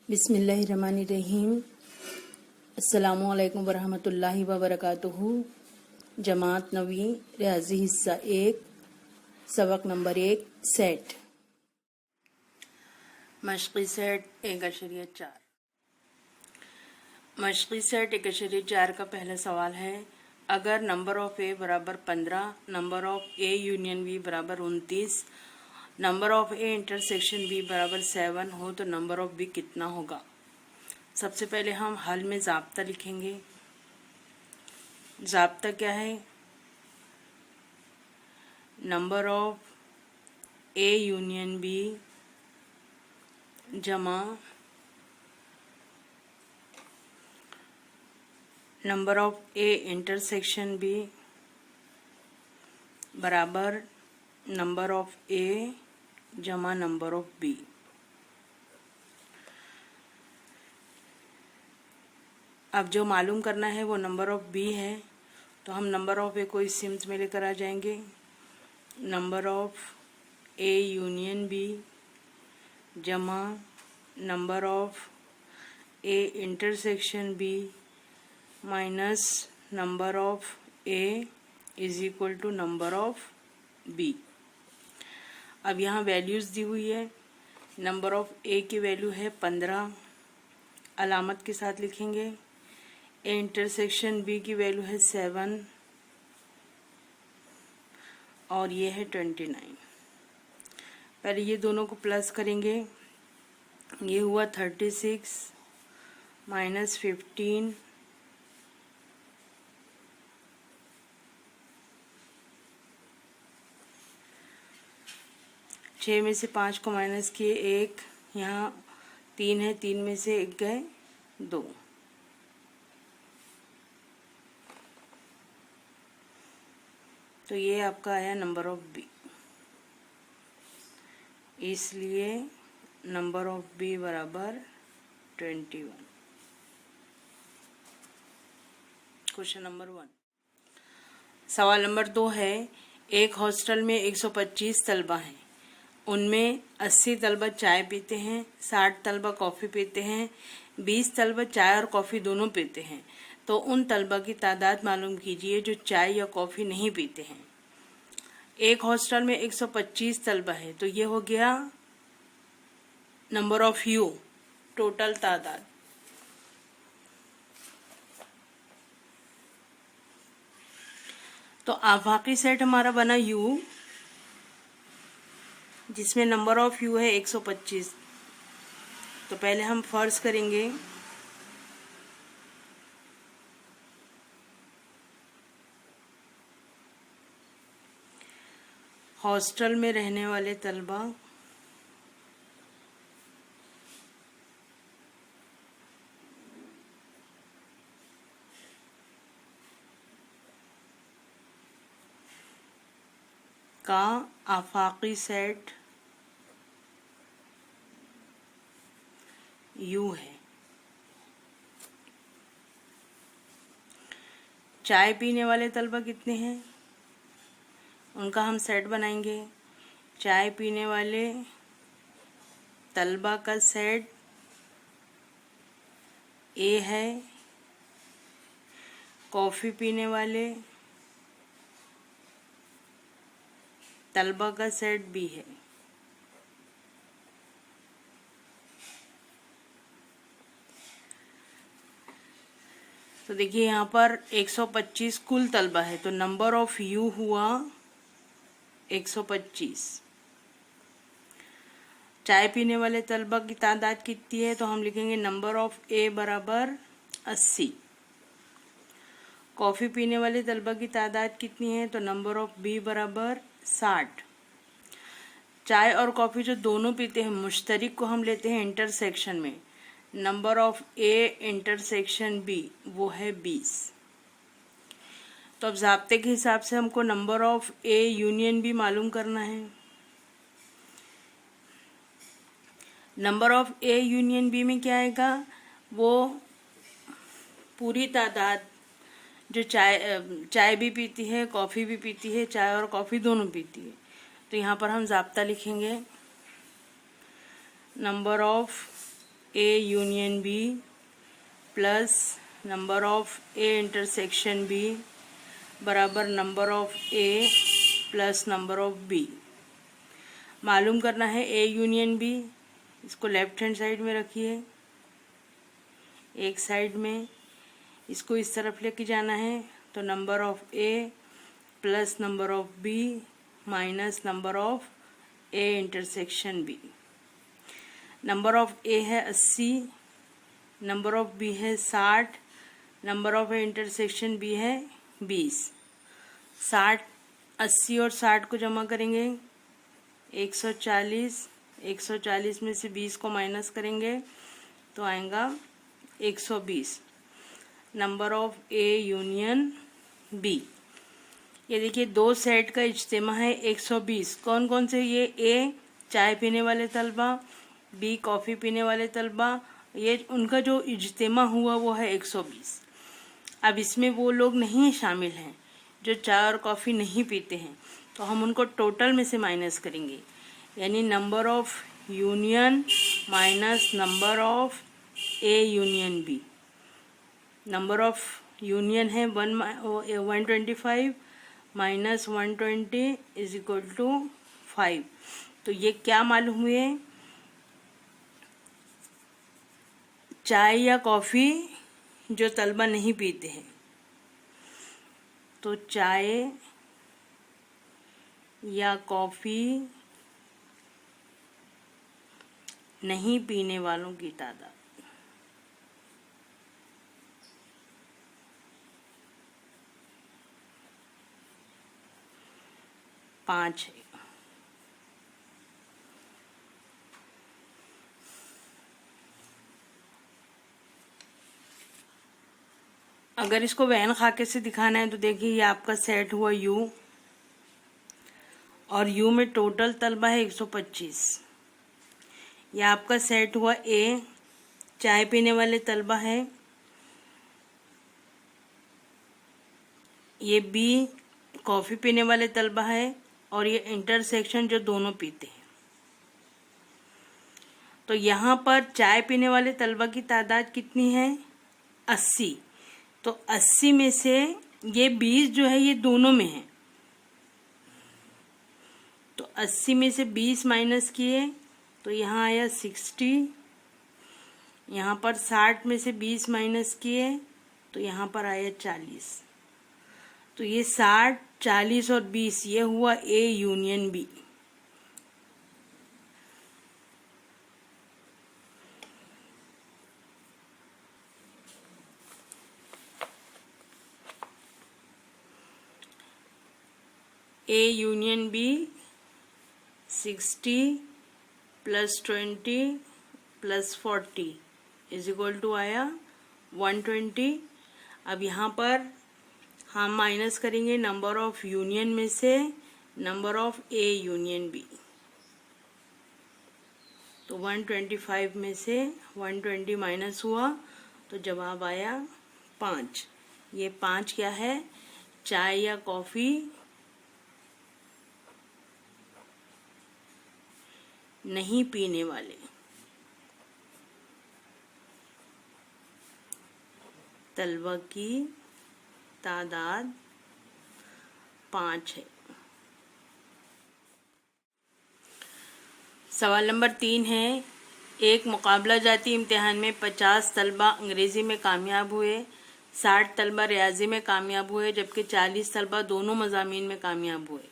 बिस्मिल्लाहिर्रहमानिर्रहीम। अस्सलामुअलैकुम वरहमतुल्लाहि वबरकातुहू। जमात नवी रियाजी हिस्सा 1 सबक नंबर 1 सेट। मशक़ी सेट 1.4। मशक़ी सेट 1.4 का पहला सवाल है, अगर नंबर ऑफ ए बराबर 15, number of A union B बराबर 29, number of A intersection B बराबर 7 हो तो नंबर ऑफ बी कितना होगा। सबसे पहले हम हल में ज़ाब्ता लिखेंगे। ज़ाब्ता क्या है? Number of A union B जमा number of A intersection B बराबर नंबर ऑफ ए जमा नंबर ऑफ बी। अब जो मालूम करना है वो नंबर ऑफ बी है, तो हम नंबर ऑफ ए को इस सिम्स में लेकर आ जाएंगे। Number of A union B जमा number of A intersection B minus number of A is equal to number of B. अब यहाँ वैल्यूज़ दी हुई है। नंबर ऑफ ए की वैल्यू है 15, अलामत के साथ लिखेंगे। ए इंटरसेक्शन बी की वैल्यू है 7 और ये है 29। पहले ये दोनों को प्लस करेंगे। ये हुआ 36 माइनस 15 6 में से 5 को माइनस किए 1, यहाँ 3 है, 3 में से 1 गए 2। तो ये आपका आया नंबर ऑफ बी। इसलिए नंबर ऑफ बी बराबर 21। Question number 1। सवाल नंबर 2 है, एक हॉस्टल में 125 तलबा हैं। उनमें 80 तलबा चाय पीते हैं, 60 तलबा कॉफ़ी पीते हैं, 20 तलबा चाय और कॉफ़ी दोनों पीते हैं। तो उन तलबा की तादाद मालूम कीजिए जो चाय या कॉफ़ी नहीं पीते हैं। एक हॉस्टल में 125 तलबा है, तो ये हो गया नंबर ऑफ यू, टोटल तादाद। तो आफाकी सेट हमारा बना यू, जिसमें नंबर ऑफ यू है 125। तो पहले हम फर्ज करेंगे हॉस्टल में रहने वाले तलबा का आफाकी सेट यू है। चाय पीने वाले तलबा कितने हैं, उनका हम सेट बनाएंगे। चाय पीने वाले तलबा का सेट ए है, कॉफ़ी पीने वाले तलबा का सेट बी है। तो देखिए यहाँ पर 125 कुल तलबा है, तो नंबर ऑफ यू हुआ 125। चाय पीने वाले तलबा की तादाद कितनी है, तो हम लिखेंगे नंबर ऑफ ए बराबर 80। कॉफ़ी पीने वाले तलबा की तादाद कितनी है, तो नंबर ऑफ बी बराबर 60। चाय और कॉफ़ी जो दोनों पीते हैं, मुश्तरिक को हम लेते हैं इंटरसेक्शन में। Number of A intersection B वो है 20। तो अब ज़ाब्ते के हिसाब से हमको number of A union B मालूम करना है। Number of A union B में क्या आएगा, वो पूरी तादाद जो चाय भी पीती है, कॉफ़ी भी पीती है, चाय और कॉफ़ी दोनों पीती है। तो यहाँ पर हम ज़ाब्ता लिखेंगे, number of A union B plus number of A intersection B बराबर number of A plus number of B. मालूम करना है ए यूनियन बी। इसको लेफ्ट हैंड साइड में रखिए, एक साइड में इसको इस तरफ लेके जाना है, तो number of A plus number of B minus number of A intersection B. Number of A है 80, नंबर ऑफ बी है 60, number of A intersection B है 20। 80 और 60 को जमा करेंगे 140, 140 में से 20 को माइनस करेंगे तो आएगा 120। Number of A union B. ये देखिए दो सेट का इज्तिमा है 120। कौन कौन से? ये ए चाय पीने वाले तलबा, बी कॉफ़ी पीने वाले तलबा, ये उनका जो इज्तिमा हुआ वो है 120। अब इसमें वो लोग नहीं शामिल हैं जो चाय और कॉफ़ी नहीं पीते हैं, तो हम उनको टोटल में से माइनस करेंगे, यानी number of union minus number of A union B. Number of union है 125 माइनस 120 इज इक्वल टू 5। तो ये क्या मालूम हुए? चाय या कॉफ़ी जो तलबा नहीं पीते हैं, तो चाय या कॉफ़ी नहीं पीने वालों की तादाद 5 है। अगर इसको वैन खाके से दिखाना है तो देखिए ये आपका सेट हुआ यू, और यू में टोटल तलबा है 125। ये आपका सेट हुआ ए, चाय पीने वाले तलबा है, ये बी कॉफ़ी पीने वाले तलबा है, और ये इंटरसेक्शन जो दोनों पीते हैं। तो यहाँ पर चाय पीने वाले तलबा की तादाद कितनी है? 80। तो 80 में से ये 20 जो है ये दोनों में है, तो 80 में से 20 माइनस किए तो यहाँ आया 60। यहाँ पर 60 में से 20 माइनस किए तो यहाँ पर आया 40। तो ये 60, 40 और 20 ये हुआ A union B. A union B 60 plus 20 plus 40 is equal to आया 120। अब यहाँ पर हम माइनस करेंगे नंबर ऑफ यूनियन में से number of A union B. तो 125 में से 120 माइनस हुआ तो जवाब आया 5। ये 5 क्या है? चाय या कॉफ़ी नहीं पीने वाले तलबा की तादाद 5 है। सवाल नंबर 3 है, एक मुकाबला जाती इम्तिहान में 50 तलबा अंग्रेज़ी में कामयाब हुए, 60 तलबा रियाजी में कामयाब हुए, जबकि 40 तलबा दोनों मज़ामीन में कामयाब हुए।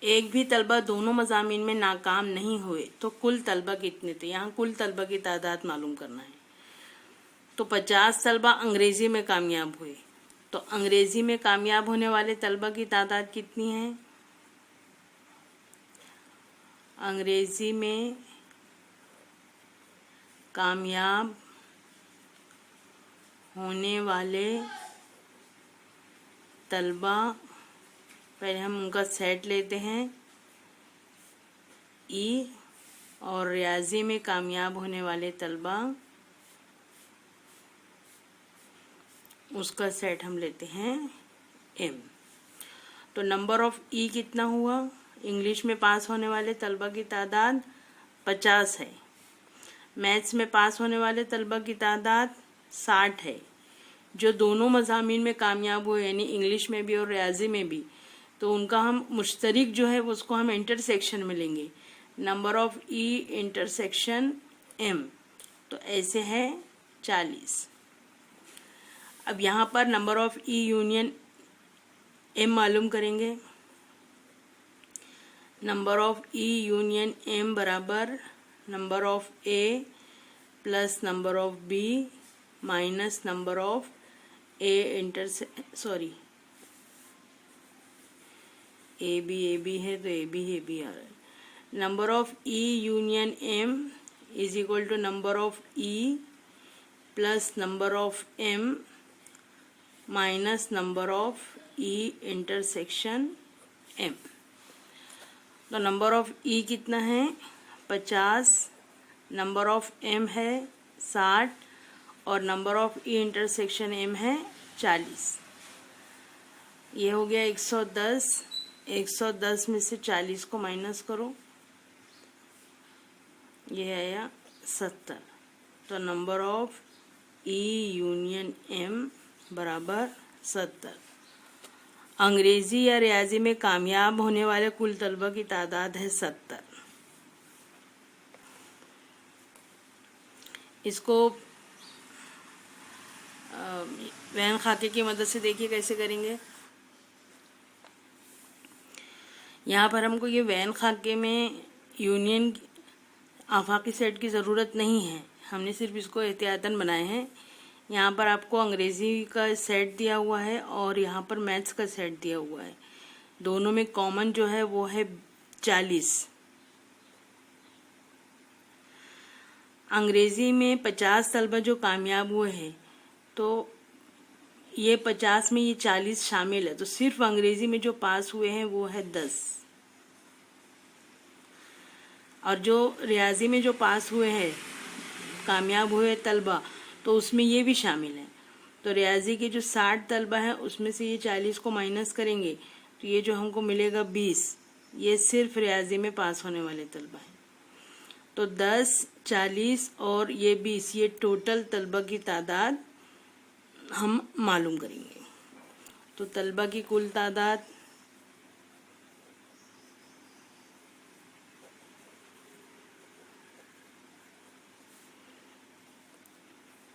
एक भी तलबा दोनों मज़ामीन में नाकाम नहीं हुए, तो कुल तलबा कितने थे? यहाँ कुल तलबा की तादाद मालूम करना है। तो 50 तलबा अंग्रेज़ी में कामयाब हुए, तो अंग्रेज़ी में कामयाब होने वाले तलबा की तादाद कितनी है? अंग्रेज़ी में कामयाब होने वाले तलबा, पहले हम उनका सेट लेते हैं ई, और रियाजी में कामयाब होने वाले तलबा उसका सेट हम लेते हैं एम। तो नंबर ऑफ ई कितना हुआ? इंग्लिश में पास होने वाले तलबा की तादाद 50 है। मैथ्स में पास होने वाले तलबा की तादाद 60 है, जो दोनों मज़ामीन में कामयाब हुए यानी इंग्लिश में भी और रियाजी में भी, तो उनका हम मुश्तरिक जो है उसको हम इंटरसेक्शन में लेंगे, number of E intersection M, तो ऐसे है 40। अब यहाँ पर number of E union M मालूम करेंगे। Number of E union M बराबर number of A plus number of B minus number of A B है तो ए बी आ रहा है। Number of E union M is equal to number of E plus number of M minus number of E intersection M. तो number of E कितना है 50, number of M है 60 और number of E intersection M है 40। ये हो गया 110। 110 में से 40 को माइनस करो, ये आया 70। तो number of E union M बराबर 70। अंग्रेजी या रियाजी में कामयाब होने वाले कुल तलबा की तादाद है 70। इसको वैन खाके की मदद से देखिए कैसे करेंगे। यहाँ पर हमको ये वैन खाके में यूनियन आफाकी सेट की ज़रूरत नहीं है, हमने सिर्फ इसको एहतियातन बनाए हैं। यहाँ पर आपको अंग्रेज़ी का सेट दिया हुआ है और यहाँ पर मैथ्स का सेट दिया हुआ है, दोनों में कॉमन जो है वो है 40। अंग्रेज़ी में 50 तलबा जो कामयाब हुए हैं, तो ये 50 में ये 40 शामिल है, तो सिर्फ अंग्रेज़ी में जो पास हुए हैं वो है 10, और जो रियाजी में जो पास हुए हैं कामयाब हुए तलबा, तो उसमें ये भी शामिल है। तो रियाजी के जो 60 तलबा हैं उसमें से ये 40 को माइनस करेंगे तो ये जो हमको मिलेगा 20, ये सिर्फ रियाजी में पास होने वाले तलबा हैं। तो 10, 40 और ये 20, ये टोटल तलबा की तादाद हम मालूम करेंगे। तो तलबा की कुल तादाद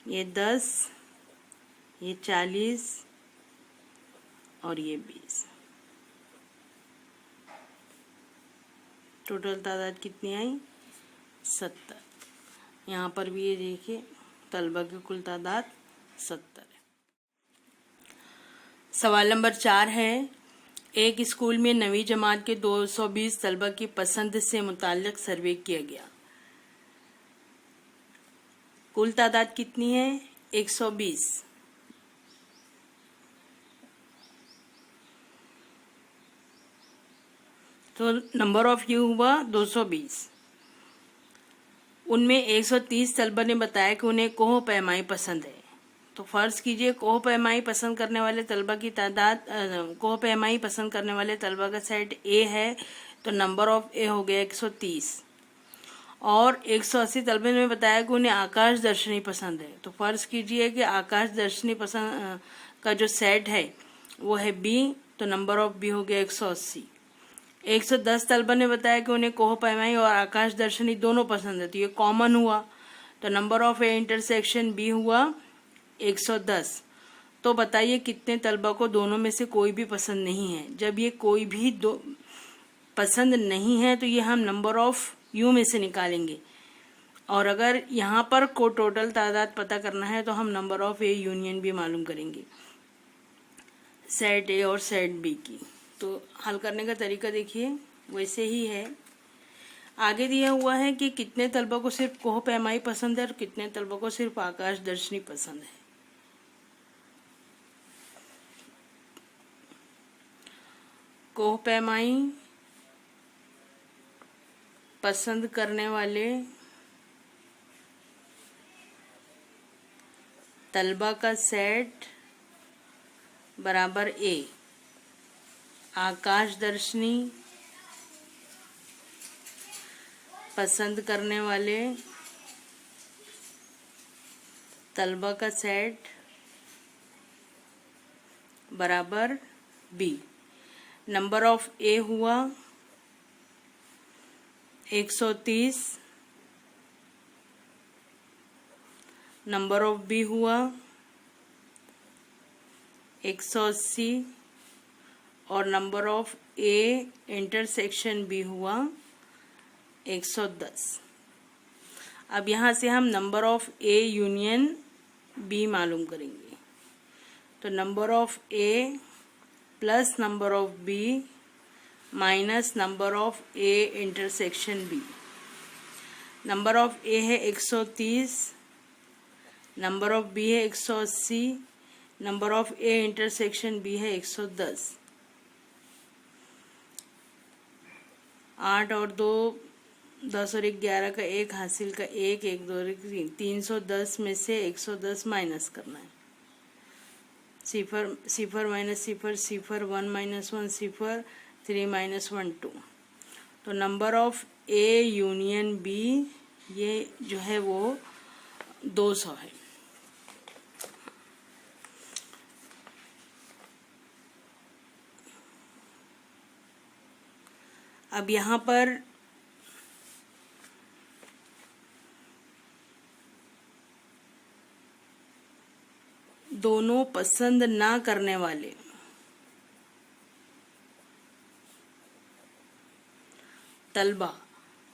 ये 10, ये 40 और ये 20, टोटल तादाद कितनी आई 70। यहाँ पर भी ये देखिए तलबा की कुल तादाद 70 है। सवाल नंबर 4 है, एक स्कूल में 9वीं जमात के 220 तलबा की पसंद से मुताल्लिक सर्वे किया गया, कुल तादाद कितनी है 120। तो नंबर ऑफ यू हुआ 220। उनमें 130 तलबा ने बताया कि उन्हें कोह पैमाई पसंद है। तो फर्ज कीजिए कोह पैमाई पसंद करने वाले तलबा की तादाद, कोह पैमाई पसंद करने वाले तलबा का सेट ए है, तो नंबर ऑफ ए हो गया 130। और 180 तलबे ने बताया कि उन्हें आकाश दर्शनी पसंद है। तो फर्ज कीजिए कि आकाश दर्शनी पसंद का जो सेट है वो है बी, तो नंबर ऑफ बी हो गया 180। 110 तलबा ने बताया कि उन्हें कोह पैमाई और आकाश दर्शनी दोनों पसंद है, तो ये कॉमन हुआ, तो number of A intersection B हुआ 110। तो बताइए कितने तलबा को दोनों में से कोई भी पसंद नहीं है। जब ये कोई भी पसंद नहीं है तो ये हम नंबर ऑफ यू में से निकालेंगे, और अगर यहाँ पर को टोटल तादाद पता करना है तो हम नंबर ऑफ ए यूनियन भी मालूम करेंगे, सेट ए और सेट बी की। तो हल करने का तरीका देखिए वैसे ही है। आगे दिया हुआ है कि कितने तलबा को सिर्फ कोह पैमाई पसंद है और कितने तलबा को सिर्फ आकाश दर्शनी पसंद है। कोह पैमाई पसंद करने वाले तलबा का सेट बराबर ए, आकाश दर्शनी पसंद करने वाले तलबा का सेट बराबर बी। नंबर ऑफ ए हुआ 130, नंबर ऑफ बी हुआ 180 और number of A intersection B हुआ 110। अब यहाँ से हम number of A union B मालूम करेंगे। तो number of A plus number of B minus number of A intersection B. Number of A है 130, नंबर ऑफ बी है 180, number of A intersection B है 110। 8 और 2 10 और 1 11 का 1 हासिल का 1 1 2 3 310 में से 110 माइनस करना है। सिफर सिफर माइनस सिफर सिफर 1 माइनस 1 सिफर 3 माइनस 1 2। तो number of A union B ये जो है वो 200 है। अब यहाँ पर दोनों पसंद ना करने वाले तलबा,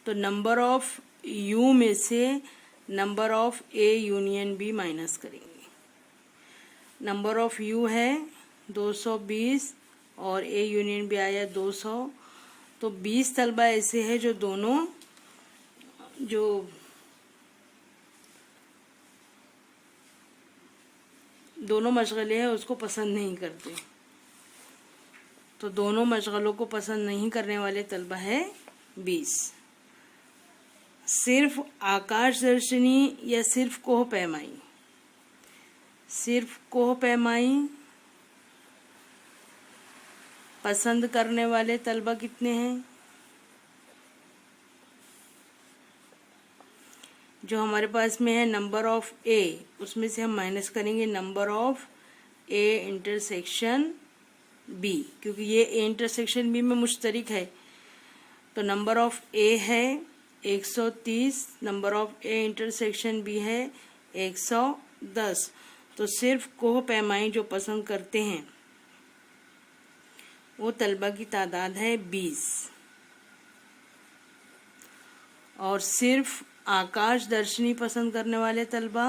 तो नंबर ऑफ यू में से number of A union B minus करेंगे। नंबर ऑफ यू है 220 और ए यूनियन बी आया 200। तो 20 तलबा ऐसे है जो दोनों मशगले हैं उसको पसंद नहीं करते। तो दोनों मशगलों को पसंद नहीं करने वाले तलबा है 20। सिर्फ आकाशदर्शनी या सिर्फ कोह पैमाई, सिर्फ कोह पैमाई पसंद करने वाले तलबा कितने हैं? जो हमारे पास में है नंबर ऑफ ए, उसमें से हम माइनस करेंगे number of A intersection B, क्योंकि ये ए इंटरसेक्शन बी में मुश्तरिक है। तो नंबर ऑफ ए है 130, number of A intersection B है 110। तो सिर्फ कोह पैमाई जो पसंद करते हैं वो तलबा की तादाद है 20। और सिर्फ आकाश दर्शनी पसंद करने वाले तलबा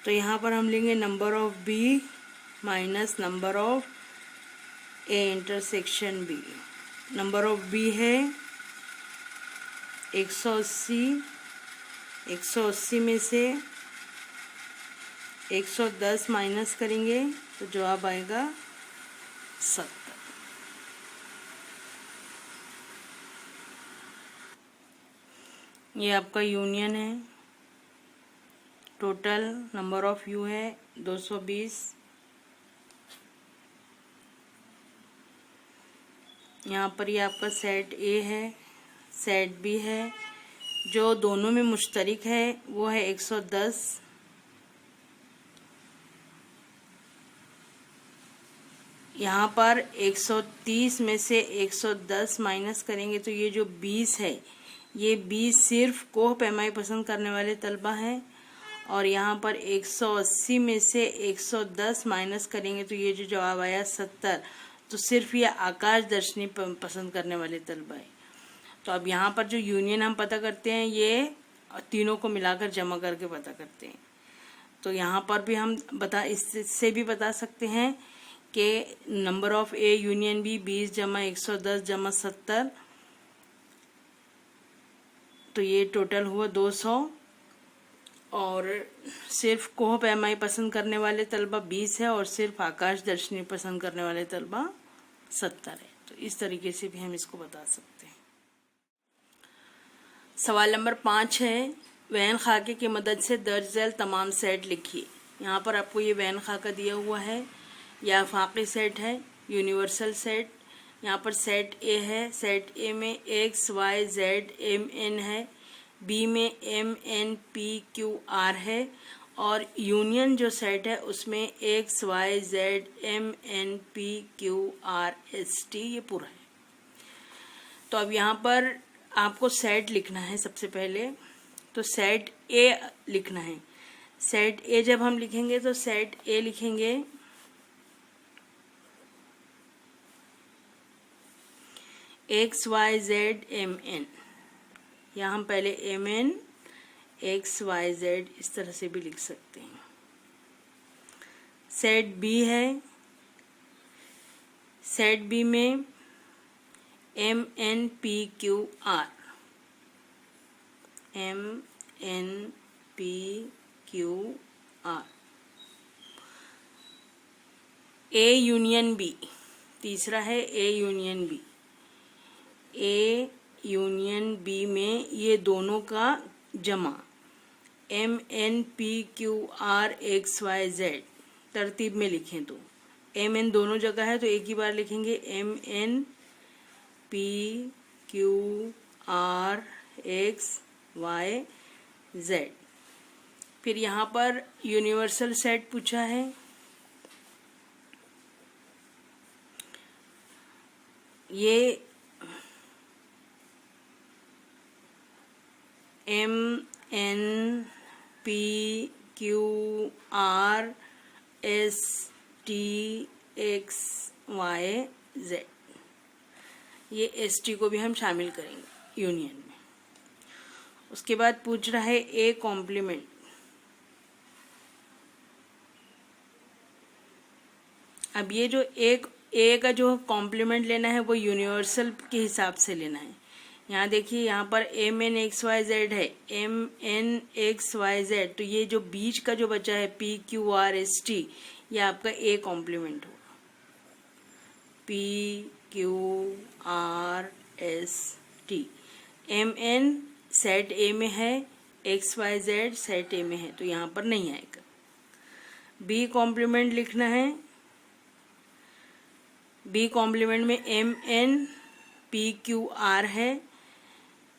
तो यहाँ पर हम लेंगे number of B minus number of A intersection B. Number of B है 180, 180 में से 110 माइनस करेंगे तो जवाब आएगा 70। ये आपका यूनियन है। टोटल नंबर ऑफ यू है 220। यहाँ पर ये आपका सेट ए है, सेट बी है। जो दोनों में मुश्तरिक है वो है 110। यहाँ पर 130 में से 110 माइनस करेंगे तो ये जो 20 है, ये 20 सिर्फ कोह पैमाई पसंद करने वाले तलबा हैं। और यहाँ पर 180 में से 110 माइनस करेंगे तो ये जो जवाब आया 70, तो सिर्फ ये आकाश दर्शनी पसंद करने वाले तलबा है। तो अब यहाँ पर जो यूनियन हम पता करते हैं ये तीनों को मिलाकर जमा करके पता करते हैं। तो यहाँ पर भी हम इससे भी बता सकते हैं कि number of A union B 20 जमा 110 जमा 70, तो ये टोटल हुआ 200। और सिर्फ कोह पैमाई पसंद करने वाले तलबा 20 है और सिर्फ आकाश दर्शनी पसंद करने वाले तलबा 70 है। तो इस तरीके से भी हम इसको बता सकते हैं। सवाल नंबर 5 है, वैन खाके की मदद से दर्ज झैल तमाम सेट लिखिए। यहाँ पर आपको ये वैन खाका दिया हुआ है, या आफाकी सेट है, यूनिवर्सल सेट यहाँ पर सेट ए है, सेट ए में X Y Z M N है, बी में M N P Q R है, और यूनियन जो सेट है उसमें X Y Z M N P Q R S T ये पूरा है। तो अब यहाँ पर आपको सेट लिखना है सबसे पहले, तो सेट ए लिखना है। सेट ए जब हम लिखेंगे तो सेट ए लिखेंगे X Y Z M N, या हम पहले M N X Y Z इस तरह से भी लिख सकते हैं। सेट बी है, सेट बी में M N P Q R, M N P Q R. A union B, तीसरा है A union B. A union B में ये दोनों का जमा M N P Q R X Y Z, तरतीब में लिखें तो एम एन दोनों जगह है तो एक ही बार लिखेंगे M N P Q R X Y Z. फिर यहाँ पर यूनिवर्सल सेट पूछा है, ये M N P Q R S T X Y Z, ये एस टी को भी हम शामिल करेंगे यूनियन में। उसके बाद पूछ रहा है ए कॉम्प्लीमेंट। अब ये जो एक ए का जो कॉम्प्लीमेंट लेना है वो यूनिवर्सल के हिसाब से लेना है। यहाँ देखिए, यहाँ पर M N X Y Z है, M N X Y Z, तो ये जो बीच का जो बचा है P Q R S T, ये आपका ए कॉम्प्लीमेंट होगा। P Q R S T, M N set A में है, X Y Z set A में है, तो यहाँ पर नहीं आएगा। बी कॉम्प्लीमेंट लिखना है, बी कॉम्प्लीमेंट में M N P Q R है,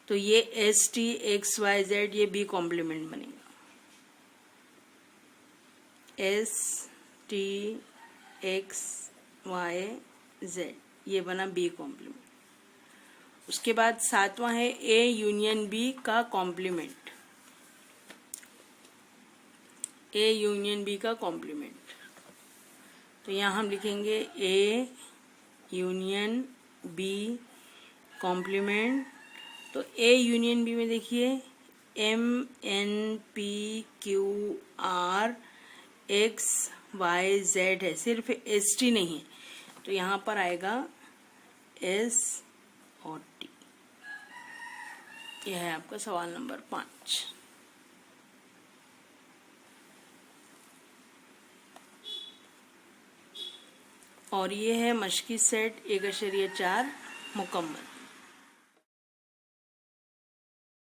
तो ये S T X Y Z ये बी कॉम्प्लीमेंट बनेगा। S T X Y Z ये बना बी कॉम्प्लीमेंट। उसके बाद सातवां है ए यूनियन बी का कॉम्प्लीमेंट, ए यूनियन बी का कॉम्प्लीमेंट। तो यहाँ हम लिखेंगे ए यूनियन बी कॉम्प्लीमेंट। तो ए यूनियन बी में देखिए M N P Q R X Y Z है, सिर्फ एस टी नहीं है, तो यहाँ पर आएगा एस और टी। यह है आपका सवाल नंबर 5। और ये है मश्की सेट 1/4 मुकम्मल।